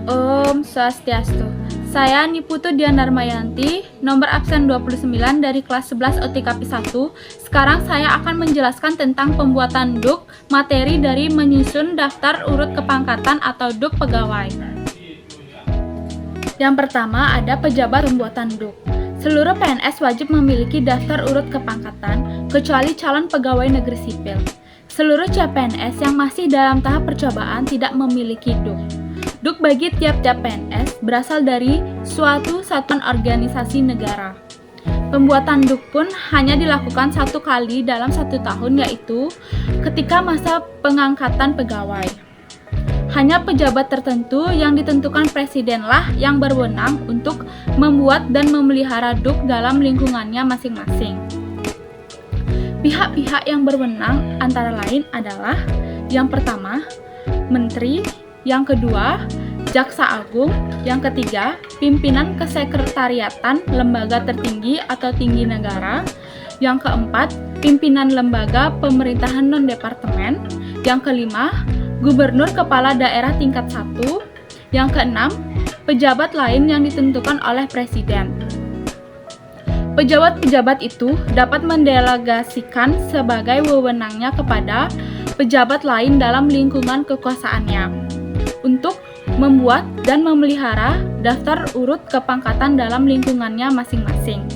Om Swastiastu. Saya Niputu Diandarmayanti, nomor absen 29 dari kelas 11 OTKP 1. Sekarang saya akan menjelaskan tentang pembuatan DUK, materi dari menyusun daftar urut kepangkatan atau DUK pegawai. Yang pertama ada pejabat pembuatan DUK. Seluruh PNS wajib memiliki daftar urut kepangkatan, kecuali calon pegawai negeri sipil. Seluruh CPNS yang masih dalam tahap percobaan tidak memiliki DUK. DUK bagi tiap-tiap PNS berasal dari suatu satuan organisasi negara. Pembuatan DUK pun hanya dilakukan satu kali dalam 1 tahun, yaitu ketika masa pengangkatan pegawai. Hanya pejabat tertentu yang ditentukan presidenlah yang berwenang untuk membuat dan memelihara DUK dalam lingkungannya masing-masing. Pihak-pihak yang berwenang antara lain adalah: yang pertama, menteri; yang kedua, jaksa agung; yang ketiga, pimpinan kesekretariatan lembaga tertinggi atau tinggi negara; yang keempat, pimpinan lembaga pemerintahan non-departemen; yang kelima, gubernur kepala daerah tingkat 1; yang keenam, pejabat lain yang ditentukan oleh presiden. Pejabat-pejabat itu dapat mendelegasikan sebagai wewenangnya kepada pejabat lain dalam lingkungan kekuasaannya untuk membuat dan memelihara daftar urut kepangkatan dalam lingkungannya masing-masing.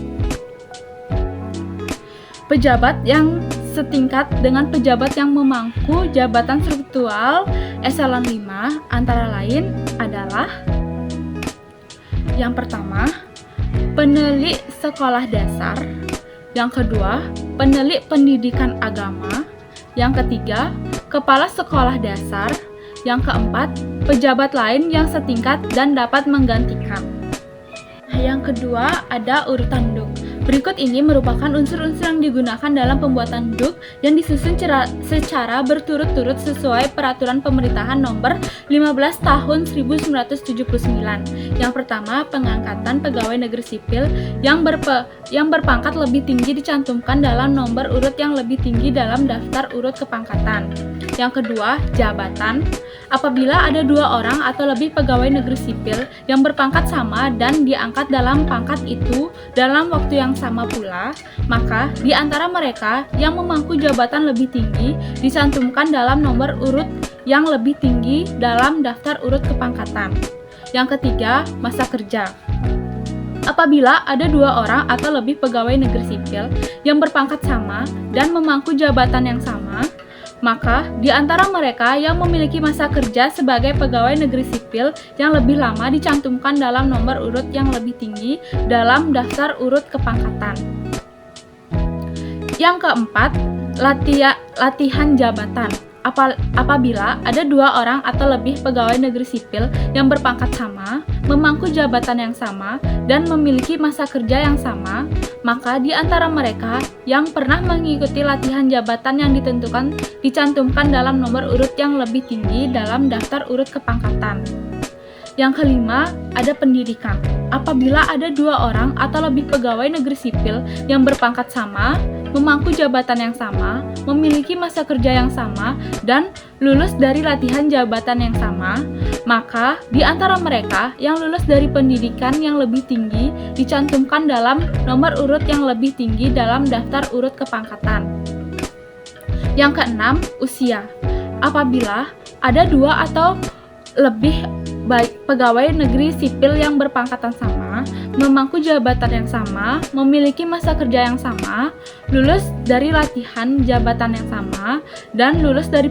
Pejabat yang setingkat dengan pejabat yang memangku jabatan struktural eselon 5 antara lain adalah: yang pertama, penelik sekolah dasar; yang kedua, penelik pendidikan agama; yang ketiga, kepala sekolah dasar; yang keempat, pejabat lain yang setingkat dan dapat menggantikan. Yang kedua, ada urutan DUK. Berikut ini merupakan unsur-unsur yang digunakan dalam pembuatan DUK yang disusun secara berturut-turut sesuai Peraturan Pemerintahan Nomor 15 Tahun 1979. Yang pertama, pengangkatan pegawai negeri sipil yang berpangkat lebih tinggi dicantumkan dalam nomor urut yang lebih tinggi dalam daftar urut kepangkatan. Yang kedua, jabatan. Apabila ada 2 orang atau lebih pegawai negeri sipil yang berpangkat sama dan diangkat dalam pangkat itu dalam waktu yang sama pula, maka di antara mereka yang memangku jabatan lebih tinggi dicantumkan dalam nomor urut yang lebih tinggi dalam daftar urut kepangkatan. Yang ketiga, masa kerja. Apabila ada 2 orang atau lebih pegawai negeri sipil yang berpangkat sama dan memangku jabatan yang sama, maka di antara mereka yang memiliki masa kerja sebagai pegawai negeri sipil yang lebih lama dicantumkan dalam nomor urut yang lebih tinggi dalam daftar urut kepangkatan. Yang keempat, latihan jabatan. Apabila ada 2 orang atau lebih pegawai negeri sipil yang berpangkat sama, memangku jabatan yang sama, dan memiliki masa kerja yang sama, maka di antara mereka yang pernah mengikuti latihan jabatan yang dicantumkan dalam nomor urut yang lebih tinggi dalam daftar urut kepangkatan. Yang kelima, ada pendidikan. Apabila ada 2 orang atau lebih pegawai negeri sipil yang berpangkat sama, memangku jabatan yang sama, memiliki masa kerja yang sama, dan lulus dari latihan jabatan yang sama, maka di antara mereka yang lulus dari pendidikan yang lebih tinggi dicantumkan dalam nomor urut yang lebih tinggi dalam daftar urut kepangkatan. Yang keenam, usia. Apabila ada 2 atau lebih pegawai negeri sipil yang berpangkatan sama, memangku jabatan yang sama, memiliki masa kerja yang sama, lulus dari latihan jabatan yang sama, dan lulus dari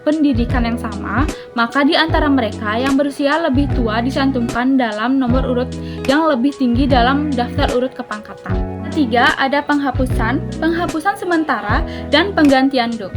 pendidikan yang sama, maka di antara mereka yang berusia lebih tua dicantumkan dalam nomor urut yang lebih tinggi dalam daftar urut kepangkatan. Ketiga, ada penghapusan sementara dan penggantian DUK.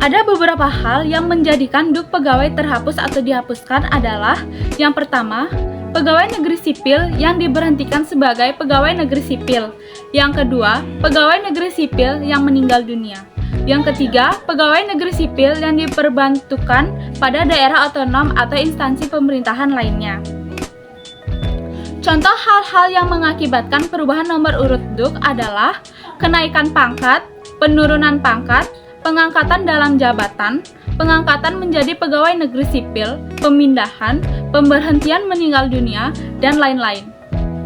Ada beberapa hal yang menjadikan DUK pegawai terhapus atau dihapuskan adalah: yang pertama, pegawai negeri sipil yang diberhentikan sebagai pegawai negeri sipil; yang kedua, pegawai negeri sipil yang meninggal dunia; yang ketiga, pegawai negeri sipil yang diperbantukan pada daerah otonom atau instansi pemerintahan lainnya. Contoh hal-hal yang mengakibatkan perubahan nomor urut DUK adalah kenaikan pangkat, penurunan pangkat, pengangkatan dalam jabatan, pengangkatan menjadi pegawai negeri sipil, pemindahan, pemberhentian meninggal dunia, dan lain-lain.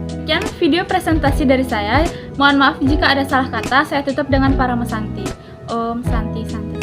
Sekian video presentasi dari saya. Mohon maaf jika ada salah kata. Saya tutup dengan Paramasanti. Om Santi Santi.